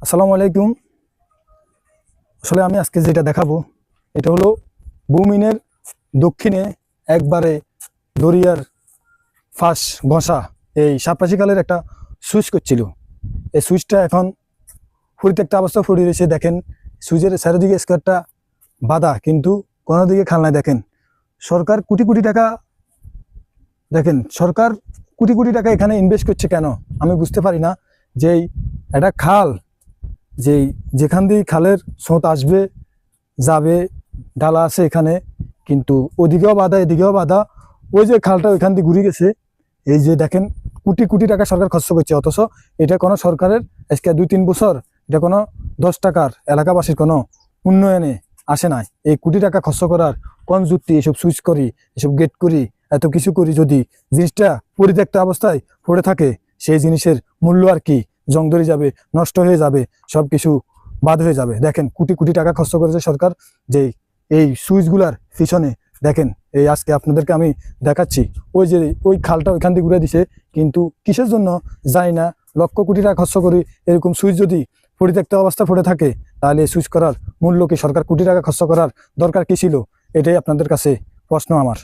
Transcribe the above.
আসসালামু আলাইকুম। আসলে আমি আজকে যেটা দেখাবো এটা হলো বুমিনের দক্ষিণে একবারে দরিয়ার ফাঁস ঘষা এই সাপরাশি খালের একটা সুইচ করছিল। এই সুইচটা এখন পরিত্যক্ত অবস্থা পড়ে রয়েছে। দেখেন সুইচের চারিদিকে স্কোয়ারটা বাঁধা, কিন্তু কোনো দিকে খাল নাই। দেখেন সরকার কোটি কোটি টাকা সরকার কোটি কোটি টাকা এখানে ইনভেস্ট করছে কেন আমি বুঝতে পারি না। যেই একটা খাল যেখান দিয়ে খালের স্রোত আসবে যাবে, ডালা আছে এখানে, কিন্তু ওদিকেও বাধা এদিকেও বাধা। ওই যে খালটা ওইখান দিয়ে ঘুরে গেছে, এই যে দেখেন কোটি কোটি টাকা সরকার খরচ করছে, অথচ এটা কোনো সরকারের আজকে 2-3 বছর এটা কোনো 10 টাকার এলাকাবাসীর কোনো উন্নয়নে আসে নাই। এই কোটি টাকা খরচ করার কোন যুক্তি? এসব সুইচ করি, এসব গেট করি, এত কিছু করি, যদি জিনিসটা পরিত্যক্ত অবস্থায় পড়ে থাকে সেই জিনিসের মূল্য আর কি? জং ধরে যাবে, নষ্ট হয়ে যাবে, সবকিছু বাদ হয়ে যাবে। দেখেন কোটি কোটি টাকা খরচ করেছে সরকার যে এই সুইচগুলার পিছনে। দেখেন এই আজকে আপনাদেরকে আমি দেখাচ্ছি, ওই যে ওই খালটা ওইখান দিয়ে ঘুরে দিছে, কিন্তু কিসের জন্য জানি না। লক্ষ কোটি টাকা খরচ করি এরকম সুইচ যদি পরিত্যক্ত অবস্থা পড়ে থাকে, তাহলে এই সুইচ করার মূল্য কি? সরকার কোটি টাকা খরচ করার দরকার কি ছিল? এটাই আপনাদের কাছে প্রশ্ন আমার।